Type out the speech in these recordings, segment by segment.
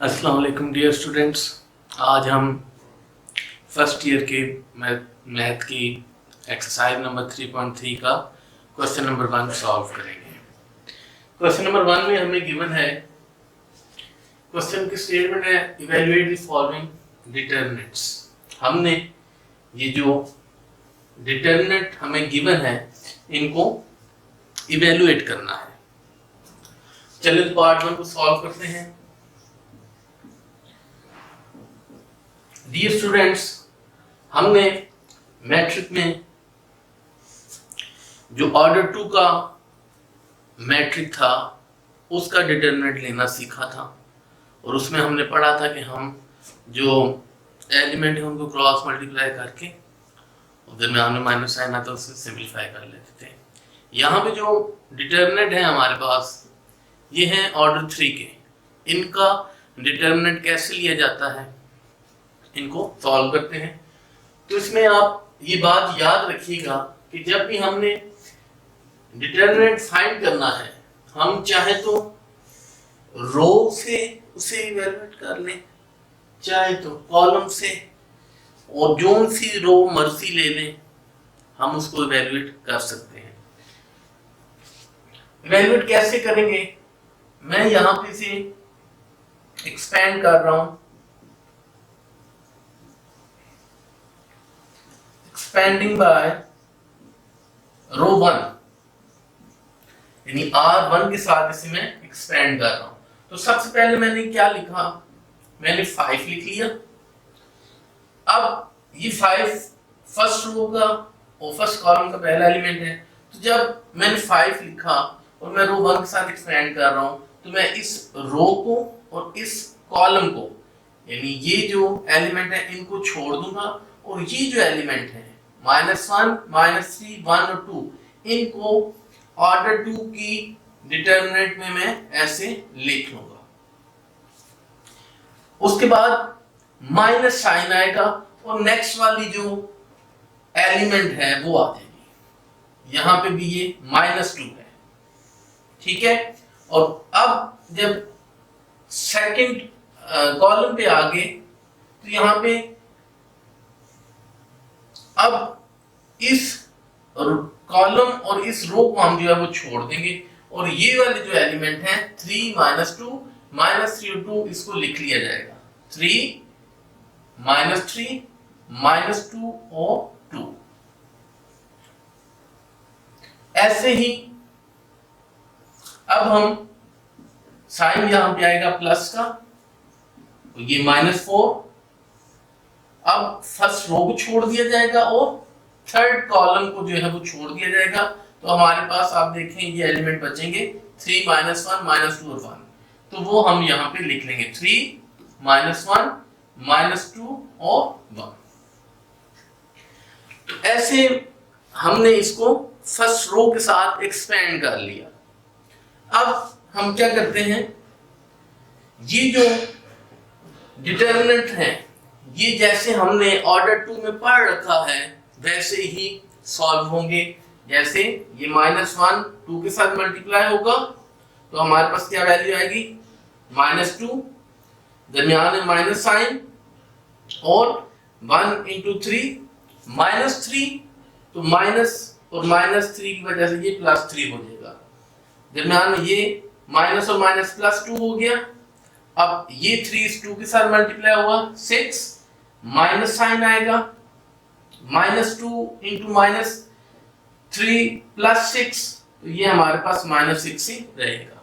अस्सलाम वालेकुम dear students. आज हम फर्स्ट ईयर के मैथ की एक्सरसाइज नंबर 3.3 का क्वेश्चन नंबर 1 सॉल्व करेंगे। क्वेश्चन नंबर 1 में हमें गिवन है, क्वेश्चन की स्टेटमेंट है इवैल्यूएट द फॉलोइंग डिटरमिनेंट्स। हमने ये जो डिटरमिनेंट हमें गिवन है इनको इवैल्यूएट करना है। चलिए तो पार्ट 1 को सॉल्व करते हैं। डियर स्टूडेंट्स, हमने मैट्रिक में जो ऑर्डर 2 का मैट्रिक था उसका डिटरमिनेंट लेना सीखा था और उसमें हमने पढ़ा था कि हम जो एलिमेंट है उनको क्रॉस मल्टीप्लाई करके उधर में हमने माइनस साइन आता उससे सिंपलीफाई कर लेते थे। यहाँ पे जो डिटरमिनेंट है हमारे पास ये है ऑर्डर 3 के। इनका डिटरमिनेंट कैसे लिया जाता है, इनको सॉल्व करते हैं। तो इसमें आप ये बात याद रखिएगा कि जब भी हमने डिटरमिनेंट फाइंड करना है, हम चाहे तो रो से उसे इवैल्यूएट कर लें, चाहे तो कॉलम से, और जोन सी रो मर्जी ले लें, हम उसको इवैल्यूएट कर सकते हैं। इवैल्यूएट कैसे करेंगे, मैं यहां पे इसे एक्सपेंड कर रहा हूं। एक्सपेंडिंग बाय रो 1 यानी R1 के साथ इसे मैं एक्सपेंड कर रहा हूं। तो सबसे पहले मैंने क्या लिखा, मैंने 5 लिख लिया। अब ये 5 फर्स्ट रो का और फर्स्ट कॉलम का पहला एलिमेंट है। तो जब मैंने 5 लिखा और मैं रो 1 के साथ एक्सपेंड कर रहा हूं, तो मैं इस रो को और इस कॉलम को यानी ये जो एलिमेंट है इनको छोड़ दूंगा, और ये जो एलिमेंट है -1, -3, 1 और 2, इनको ऑर्डर 2 की डिटरमिनेंट में मैं ऐसे लिख लूंगा। उसके बाद माइनस साइन आएगा और नेक्स्ट वाली जो एलिमेंट है वो आ जाएगी। यहां पे भी ये -2 है, ठीक है। और अब जब सेकंड कॉलम पे आ गए तो यहां पे अब इस कॉलम और इस रो को हम जो है वो छोड़ देंगे, और ये वाले जो एलिमेंट हैं 3 -2 -3 और 2 इसको लिख लिया जाएगा। 3 -3 -2 और 2। ऐसे ही अब हम साइन यहां पे आएगा प्लस का, तो ये -4। अब फर्स्ट रो को छोड़ दिया जाएगा और थर्ड कॉलम को जो है वो छोड़ दिया जाएगा। तो हमारे पास आप देखें ये एलिमेंट बचेंगे 3 -1 -2 और 1। तो वो हम यहाँ पे लिख लेंगे 3 -1 -2 और 1। तो ऐसे हमने इसको फर्स्ट रो के साथ एक्सपेंड कर लिया। अब हम क्या करते हैं, ये जो डिटरमिनेंट है ये जैसे हमने ऑर्डर 2 में पढ़ रखा है वैसे ही सॉल्व होंगे। जैसे ये -1 2 के साथ मल्टीप्लाई होगा तो हमारे पास क्या वैल्यू आएगी, -2, दरमियान में माइनस साइन, और 1 × 3 -3, तो माइनस और -3 की वजह से ये +3 हो जाएगा। दरमियान में ये माइनस और माइनस +2 हो गया। अब ये 3 इस 2 के साथ मल्टीप्लाई हुआ 6, माइनस साइन आएगा, -2 × -3 +6, तो ये हमारे पास -6 ही रहेगा।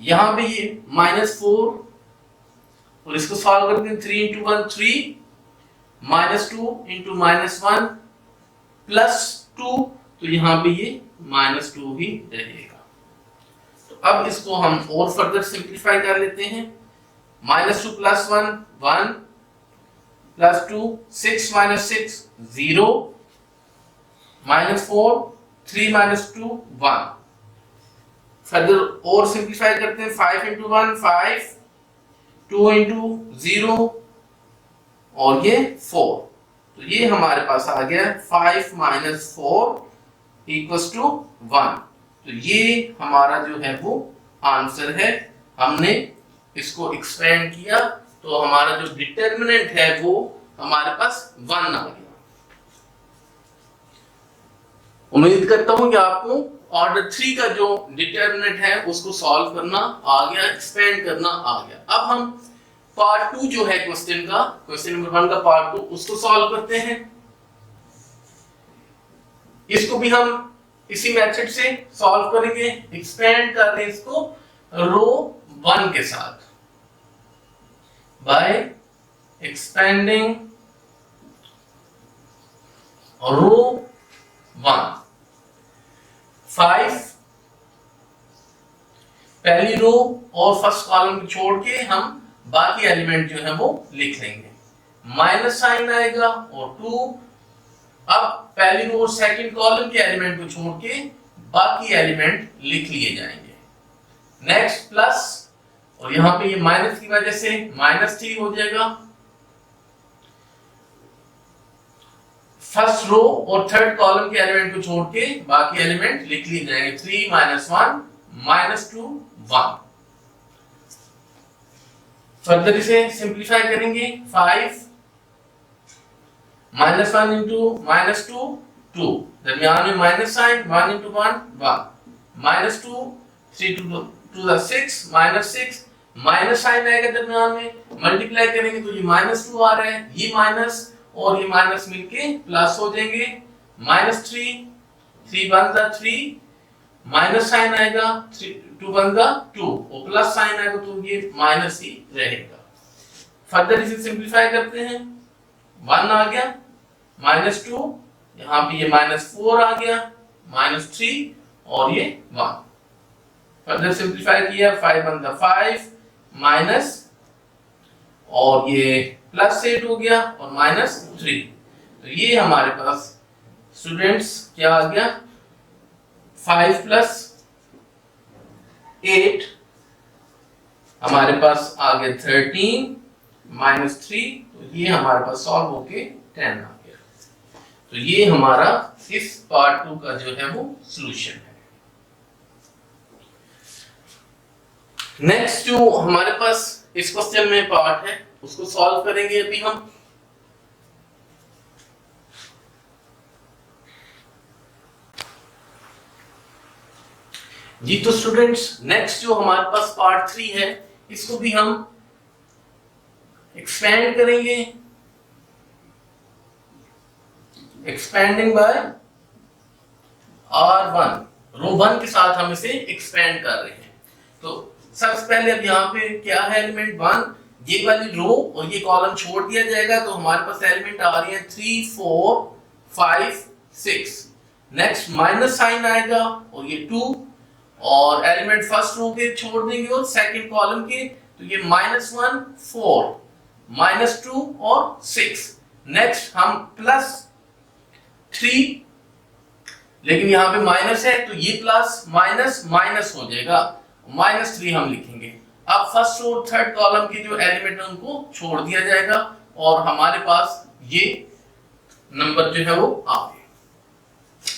यहां पे ये -4 और इसको सॉल्व करते हैं 3 × 1 3, -2 × -1 +2, तो यहां पे ये -2 ही रहेगा। तो अब इसको हम और फर्दर सिंपलीफाई कर लेते हैं। -2 + 1 1 +2 6 - 6 0, -4 3 - 2 1। फर्दर और सिंपलीफाई करते हैं 5 × 1 5, 2 × 0 और ये 4। तो ये हमारे पास आ गया 5 - 4 = 1। तो ये हमारा जो है वो आंसर है। हमने इसको एक्सपेंड किया तो हमारा जो डिटर्मिनेंट है वो हमारे पास 1 आ गया। उम्मीद करता हूं कि आपको ऑर्डर 3 का जो डिटर्मिनेंट है उसको सॉल्व करना आ गया, एक्सपेंड करना आ गया। अब हम पार्ट 2 जो है क्वेश्चन का, क्वेश्चन नंबर 1 का पार्ट 2, उसको सॉल्व करते हैं। इसको भी हम इसी मेथड से सॉल्व करेंगे, एक्सपेंड कर रहे हैं इसको रो 1 के साथ बाय एक्सपेंडिंग रो 1। 5 पहली रो और फर्स्ट कॉलम को छोड़ के हम बाकी एलिमेंट जो है वो लिख लेंगे, माइनस साइन आएगा और 2। अब पहली रो और सेकंड कॉलम के एलिमेंट को छोड़ के बाकी एलिमेंट लिख लिए जाएंगे। नेक्स्ट प्लस, और यहां पे ये माइनस की वजह से -3 हो जाएगा। फर्स्ट रो और थर्ड कॉलम के एलिमेंट को छोड़ के बाकी एलिमेंट लिख लिए जाएंगे, 3 -1 -2 1। फर्दर इसे सिंपलीफाई करेंगे, 5 -1 into -2 2, दरमियान में minus sign, 1 into 1 1, -2 3 to the 6 -6, minus sign आएगा दरमियान में, मल्टीप्लाई करेंगे तो ये -2 आ रहा है, ये माइनस और ये माइनस मिलके प्लस हो जाएंगे, -3 3 1 the 3, माइनस साइन आएगा 3 2 1 the 2 और प्लस साइन आएगा तो ये माइनस ही रहेगा। फर्दर इसे सिंपलीफाई करते हैं, 1 आ गया, -2, यहाँ पे ये -4 आ गया, -3 और ये 1। फर्दर सिंपलीफाई किया, 5 1 the 5 माइनस और ये +8 हो गया और -3। तो ये हमारे पास स्टूडेंट्स क्या आ गया, 5 + 8 हमारे पास आ गया 13 -3, तो ये हमारे पास सॉल्व होके 10 आ गया। तो ये हमारा इस पार्ट 2 का जो है वो सॉल्यूशन है। नेक्स्ट जो हमारे पास इस क्वेश्चन में पार्ट है उसको सॉल्व करेंगे अभी हम। जी तो स्टूडेंट्स, नेक्स्ट जो हमारे पास पार्ट 3 है इसको भी हम एक्सपेंड करेंगे, एक्सपेंडिंग बाय R1, रो 1 के साथ हम इसे एक्सपेंड कर रहे हैं। तो सबसे पहले अब यहाँ पे क्या है, एलिमेंट 1, ये वाली रो और ये कॉलम छोड़ दिया जाएगा तो हमारे पास एलिमेंट आ रही है 3 4 5 6। नेक्स्ट माइनस साइन आएगा और ये 2 और एलिमेंट फर्स्ट रो के छोड़ देंगे और सेकंड कॉलम के, तो ये -1 4 -2 और 6। नेक्स्ट हम +3, लेकिन यहाँ पे माइनस है तो ये प्लस माइनस माइनस हो जाएगा, -3 हम लिखेंगे। अब फर्स्ट और थर्ड कॉलम के जो एलिमेंट है उनको छोड़ दिया जाएगा और हमारे पास ये नंबर जो है वो आ गए।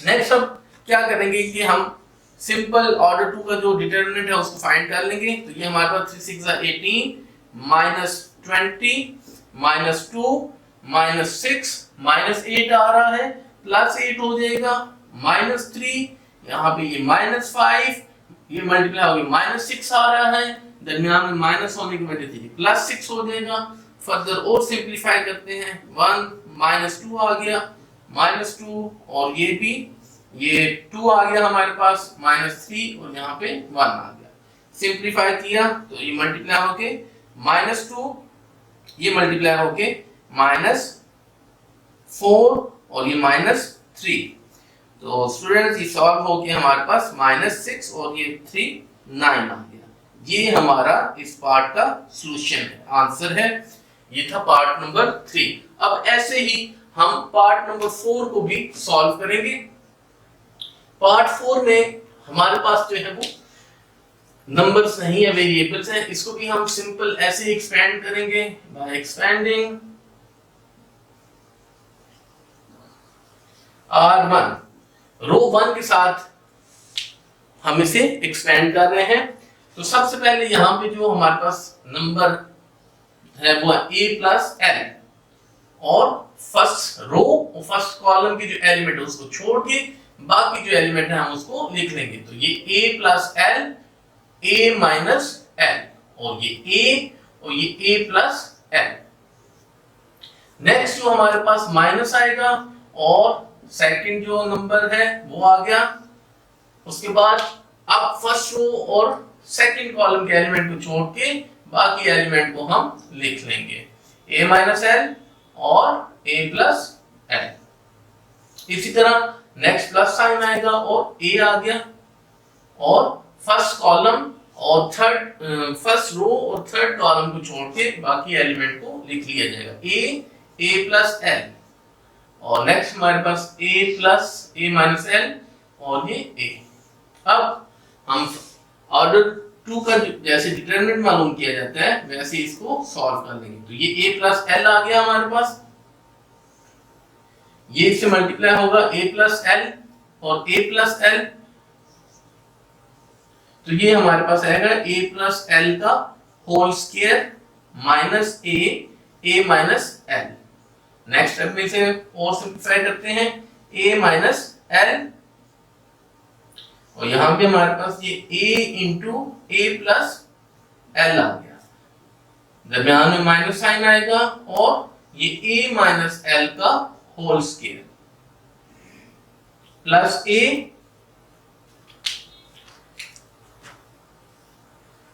नेक्स्ट अब क्या करेंगे कि हम सिंपल ऑर्डर 2 का जो डिटरमिनेंट है उसको फाइंड कर लेंगे। तो ये हमारे पास 3 6 18 -20 -2 -6 -8 आ रहा है, +8 हो जाएगा, -3 यहाँ पे ये -5, ये मल्टीप्लाई हो गया -6 आ रहा है, दरमियान में माइनस होने की वजह से +6 हो जाएगा। फर्दर और सिंपलीफाई करते हैं, 1 -2 आ गया, -2 और ये भी ये 2 आ गया हमारे पास, -3 और यहाँ पे 1 आ गया। सिंपलीफाई किया तो ये मल्टीप्लाई होके -2, ये मल्टीप्लाई होके -4 और ये -3। तो स्टूडेंट्स ये सॉल्व हो गया हमारे पास -6 और ये 3 9 आ गया। ये हमारा इस पार्ट का सॉल्यूशन है, आंसर है। ये था पार्ट नंबर 3। अब ऐसे ही हम पार्ट नंबर 4 को भी सॉल्व करेंगे। पार्ट 4 में हमारे पास जो है वो नंबर्स नहीं है, वेरिएबल्स हैं। इसको भी हम सिंपल ऐसे एक्सपेंड करेंगे बाय एक्सपेंडिंग R1, रो 1 के साथ हम इसे एक्सपेंड कर रहे हैं। तो सबसे पहले यहाँ पे जो हमारे पास नंबर है वो है a प्लस एल, और फर्स्ट रो और फर्स्ट कॉलम के जो एलिमेंट है उसको छोड़ के बाकी जो एलिमेंट है हम उसको लिख लेंगे। तो ये a plus L, a minus L, और ये a और ये a प्लस एल। नेक्स्ट जो हमारे पास माइनस आएगा और सेकंड जो नंबर है वो आ गया। उसके बाद अब फर्स्ट रो और सेकंड कॉलम के एलिमेंट को छोड़ के बाकी एलिमेंट को हम लिख लेंगे, a माइनस एल और a प्लस एल। इसी तरह नेक्स्ट प्लस साइन आएगा और a आ गया, और फर्स्ट कॉलम और फर्स्ट रो और थर्ड कॉलम को छोड़ के बाकी एलिमेंट को लिख लिया जाएगा, a प्लस एल, और नेक्स्ट हमारे पास a plus a minus L और ये a। अब हम ऑर्डर 2 का जैसे डिटरमिनेंट मालूम किया जाता है वैसे इसको सॉल्व कर लेंगे। तो ये a प्लस एल आ गया हमारे पास, ये इससे मल्टीप्लाई होगा a प्लस एल और a प्लस एल, तो ये हमारे पास आएगा a प्लस एल का whole square minus a minus L. Next step में इसे और सिंपलीफाई करते हैं, a माइनस एल, और यहां पे हमारे पास ये a into a plus L आ गया, दरमियान में माइनस साइन आएगा, और ये a माइनस एल का whole square plus a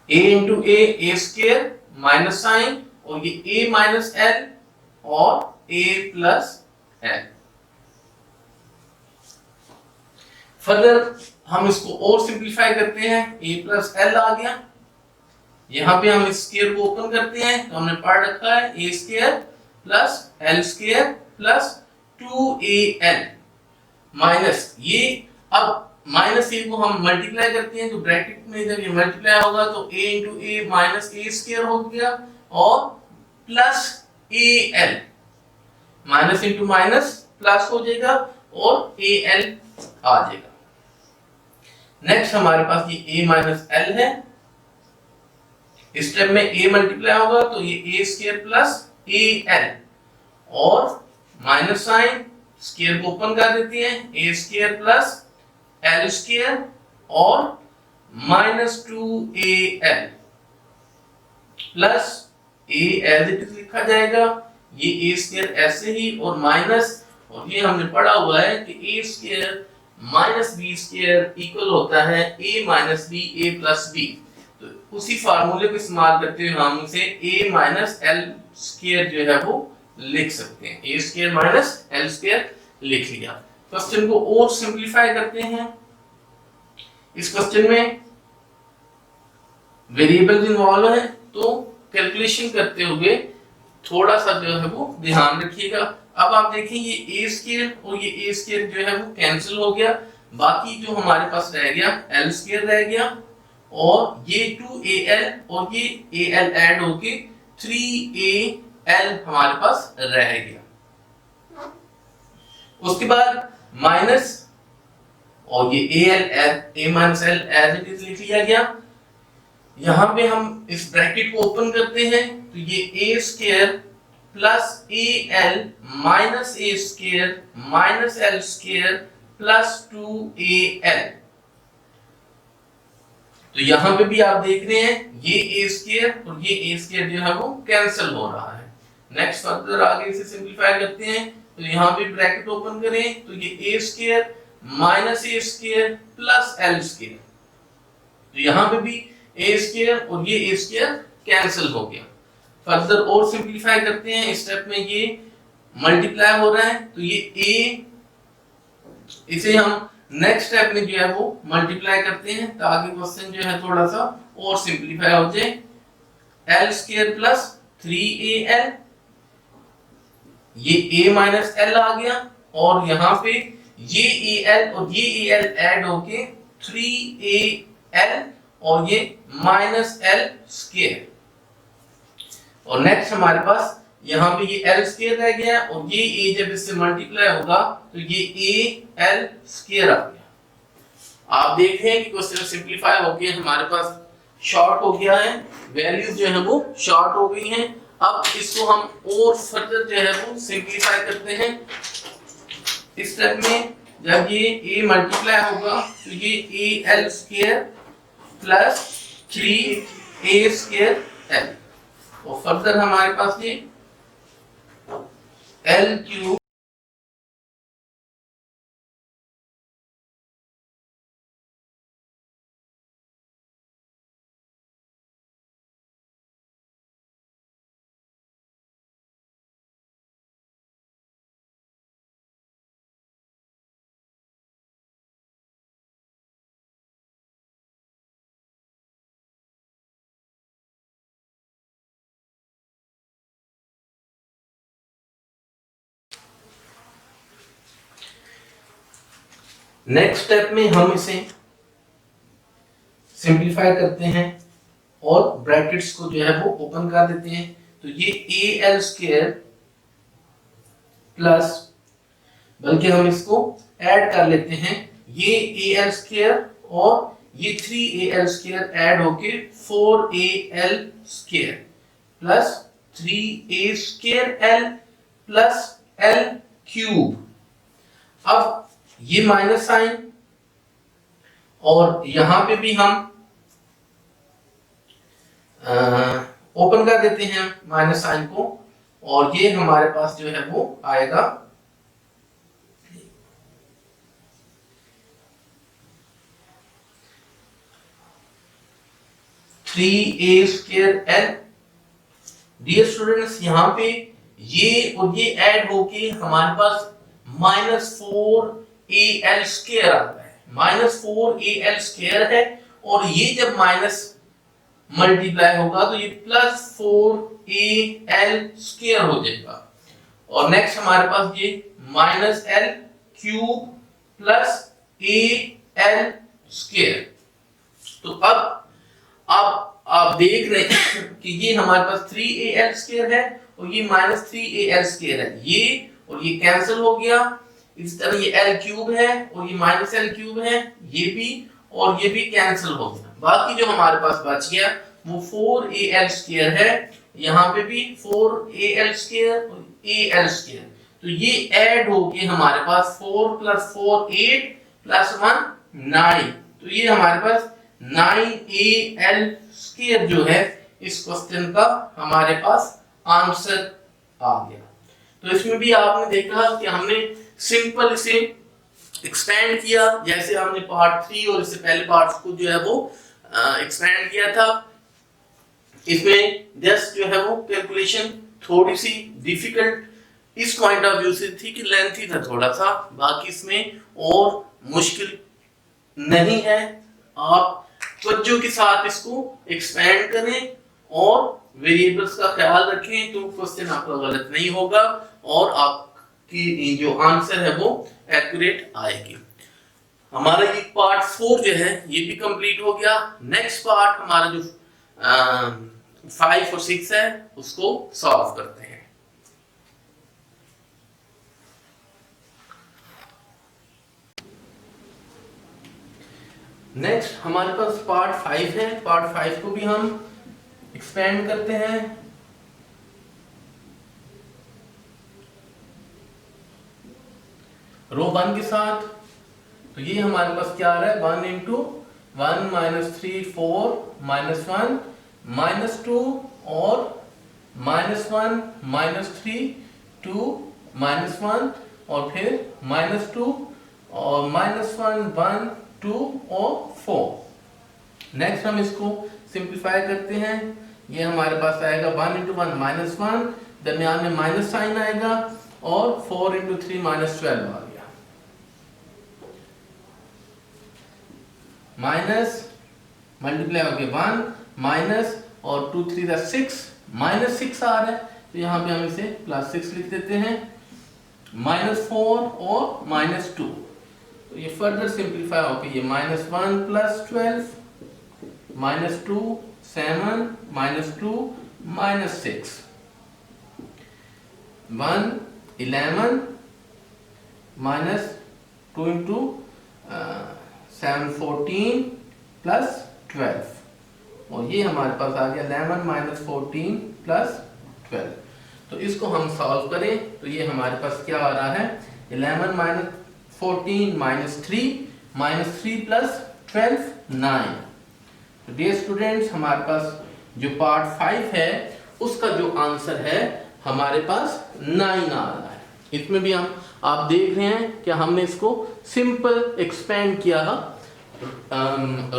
into a square minus sign, और ये a माइनस एल और a प्लस एल। फर्दर हम इसको और सिंपलीफाई करते हैं, a प्लस एल आ गया, यहां पे हम इस स्क्वायर को ओपन करते हैं तो हमने पढ़ रखा है a square plus L square plus 2al minus ये, अब माइनस a को हम मल्टीप्लाई करते हैं तो ब्रैकेट में जब ये मल्टीप्लाई होगा तो a into a minus a square हो गया, और plus al, minus into minus plus हो जाएगा और al आ जाएगा। नेक्स्ट हमारे पास ये a माइनस एल है, इस स्टेप में a मल्टीप्लाई होगा तो ये a स्क्वायर प्लस al, और माइनस साइन स्क्वायर को ओपन कर देते हैं, a square plus L square और minus 2al plus a as it is लिखा जाएगा, ये a स्क्वायर ऐसे ही और माइनस, और ये हमने पढ़ा हुआ है कि a square minus b square equal होता है a minus b a plus b। तो उसी फार्मूले को इस्तेमाल करते हुए हम इसे a माइनस एल स्क्वायर जो है वो लिख सकते हैं, a square minus L square लिख लिया। क्वेश्चन को और सिंपलीफाई करते हैं। इस क्वेश्चन में वेरिएबल्स इन्वॉल्व है तो कैलकुलेशन करते हुए थोड़ा सा जो है वो ध्यान रखिएगा। अब आप देखें ये a स्क्वायर और ये a स्क्वायर जो है वो कैंसिल हो गया, बाकी जो हमारे पास रह गया l स्क्वायर रह गया, और ये 2al और ये al ऐड होके 3al हमारे पास रह गया। उसके बाद माइनस, और ये a minus L as it is लिख लिया गया। यहां पे हम इस ब्रैकेट को ओपन करते हैं तो ये a square plus al minus a square minus l square plus 2al। तो यहां पे भी आप देख रहे हैं ये a स्क्वायर और ये a स्क्वायर जो है वो कैंसिल हो रहा है। नेक्स्ट फर्दर आगे इसे सिंपलीफाई करते हैं तो यहां पे ब्रैकेट ओपन करें तो ये a square minus a square plus l square, तो यहां पे भी a स्क्वायर और ये a स्क्वायर कैंसिल हो गया। फर्दर और सिंपलीफाई करते हैं, इस स्टेप में ये मल्टीप्लाई हो रहा है तो ये a, इसे हम नेक्स्ट स्टेप में जो है वो मल्टीप्लाई करते हैं ताकि क्वेश्चन जो है थोड़ा सा और सिंपलीफाई हो जाए। l स्क्वायर प्लस 3al, ये a माइनस एल आ गया, और यहाँ पे ये al और ये al ऐड होके 3al और ये माइनस एल स्क्वायर, और नेक्स्ट हमारे पास यहाँ पे ये l स्क्वायर रह गया और ये a जब इससे मल्टीप्लाई होगा तो ये al स्क्वायर आ गया। आप देख रहे हैं कि क्वेश्चन सिंपलीफाई हो गया, हमारे पास शॉर्ट हो गया है, वैल्यूज जो है वो शॉर्ट हो गई हैं। अब इसको हम और फर्दर जो है वो सिंप्लीफाई करते हैं। इस स्टेप में जब ये a मल्टीप्लाई होगा तो ये al square plus 3a square l, और फर्दर हमारे पास ये l क्यूब नेक्स्ट स्टेप में हम इसे सिंप्लीफाई करते हैं और ब्रैकेट्स को जो है वो ओपन कर देते हैं। तो ये al स्क्वायर प्लस, बल्कि हम इसको ऐड कर लेते हैं, ये al स्क्वायर और ये 3al स्क्वायर ऐड होके 4al square plus 3a square l plus l cube. अब ये माइनस साइन और यहां पे भी हम ओपन कर देते हैं माइनस साइन को, और ये हमारे पास जो है वो आएगा 3a square l। Dear students, यहाँ पे ये और ये ऐड होके हमारे पास -4al स्क्वायर आता है। -4al स्क्वायर है, और ये जब माइनस मल्टीप्लाई होगा तो ये +4al स्क्वायर हो जाएगा। और नेक्स्ट हमारे पास ये -l cube plus al square. तो अब आप देख रहे हैं कि ये हमारे पास 3al स्क्वायर है और ये -3al स्क्वायर है, ये और ये कैंसिल हो गया। इस तरह ये l क्यूब है और ये -l क्यूब है, ये भी और ये भी कैंसिल हो गया। बाकी जो हमारे पास बच गया वो 4al स्क्वायर है, यहाँ पे भी 4al स्क्वायर और al स्क्वायर। तो ये ऐड होके हमारे पास 4 + 4 8 + 1 9, तो ये हमारे पास 9al स्क्वायर जो है इस क्वेश्चन का हमारे पास आंसर आ गया। तो इसमें भी आपने देखा कि हमने सिंपल इसे एक्सपेंड किया, जैसे हमने पार्ट 3 और इससे पहले पार्ट्स को जो है वो एक्सपेंड किया था। इसमें जस्ट जो है वो कैलकुलेशन थोड़ी सी डिफिकल्ट इस पॉइंट ऑफ व्यू से थी कि लेंथी था थोड़ा सा, बाकी इसमें और मुश्किल नहीं है। आप तवज्जो के साथ इसको एक्सपेंड करें और वेरिएबल्स का ख्याल रखें, तो क्वेश्चन आपका गलत नहीं होगा और आपकी जो आंसर है वो एक्यूरेट आएगी। हमारा ये पार्ट 4 जो है ये भी कंप्लीट हो गया। नेक्स्ट पार्ट हमारा जो 5 और 6 है उसको सॉल्व करते हैं। नेक्स्ट हमारे पास पार्ट 5 है। पार्ट 5 को भी हम एक्सपेंड करते हैं। रो 1 के साथ, तो ये हमारे पास क्या आ रहा है 1 × 1 - 3 4 -1 -2 और -1 -3 2 -1 और फिर -2 और -1 1 2 और 4। नेक्स्ट हम इसको सिंप्लीफाई करते हैं। ये हमारे पास आएगा 1 × 1 -1, दरमियान में माइनस साइन आएगा और 4 × 3 -12 आ गया। माइनस मल्टीप्लाई हो गया 1 माइनस और 2 3 6 -6 आ रहा है, तो यहाँ पे हम इसे +6 लिख देते हैं। -4 और -2, तो ये फर्दर सिंप्लीफाई होकर ये -1 + 12 -2 7 -2 -6 1 11 -2 × 7 14 + 12 और ये हमारे पास आ गया 11 माइनस 14 प्लस 12। तो इसको हम सॉल्व करें तो ये हमारे पास क्या आ रहा है, 11 माइनस 14 माइनस 3 प्लस 12 9। तो डियर स्टूडेंट्स, हमारे पास जो पार्ट 5 है उसका जो आंसर है हमारे पास 9 आ रहा है। इसमें भी आप देख रहे हैं कि हमने इसको सिंपल एक्सपेंड किया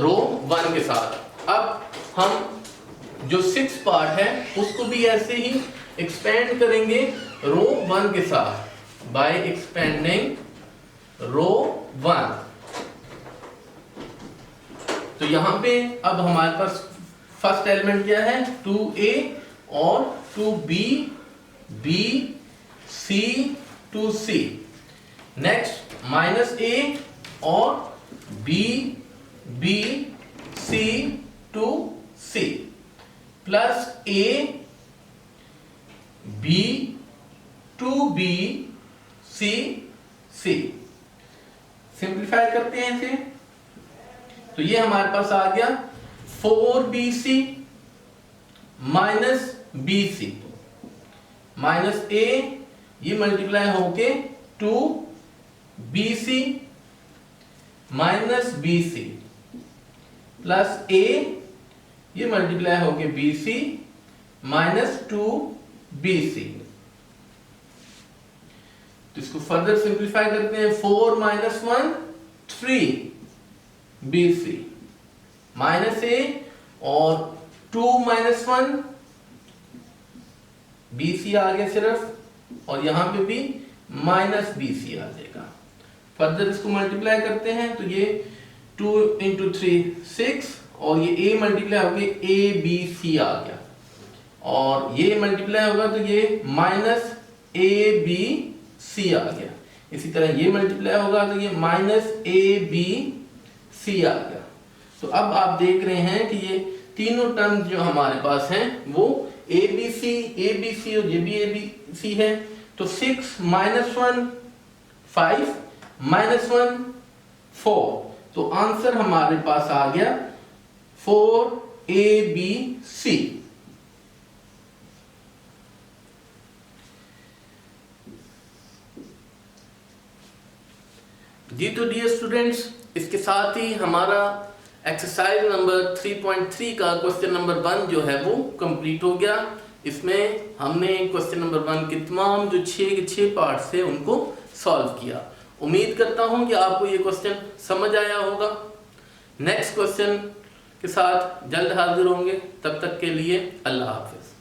रो 1 के साथ। अब हम जो 6 पार्ट है उसको भी ऐसे ही एक्सपेंड करेंगे रो 1 के साथ बाय एक्सपेंडिंग रो 1। तो यहां पे अब हमारे पास फर्स्ट एलिमेंट क्या है, 2a और 2b, b, c, 2c। Next minus a और b, b, c, 2c plus a, b, 2b, c, c। Simplify करते हैं इसे तो ये हमारे पास आ गया 4bc minus bc minus a, ये मल्टीप्लाई होके 2bc minus bc plus a, ये मल्टीप्लाई होके bc माइनस 2bc। तो इसको फर्दर सिंप्लीफाई करते हैं, 4 माइनस 1 3bc माइनस a और 2 माइनस 1 bc आ गया सिर्फ, और यहां पे भी माइनस bc आ जाएगा। फर्दर इसको मल्टीप्लाई करते हैं तो ये 2 इंटू 3 6 और ये a मल्टीप्लाई हो गया abc आ गया, और ये मल्टीप्लाई होगा तो ये माइनस abc आ गया। इसी तरह ये मल्टीप्लाई होगा तो ये माइनस abc आ गया। तो अब आप देख रहे हैं कि ये तीनों टर्म्स जो हमारे पास हैं वो abc और ये भी abc है। तो 6 माइनस 1 5 माइनस 1 4। तो आंसर हमारे पास आ गया 4abc। जी तो डियर स्टूडेंट्स, इसके साथ ही हमारा एक्सरसाइज नंबर 3.3 का क्वेश्चन नंबर 1 जो है वो कंप्लीट हो गया। इसमें हमने क्वेश्चन नंबर 1 के तमाम जो 6 पार्ट्स थे उनको सॉल्व किया। उम्मीद करता हूं कि आपको ये क्वेश्चन समझ आया होगा। नेक्स्ट क्वेश्चन के साथ जल्द हाजिर होंगे, तब तक के लिए अल्लाह हाफिज।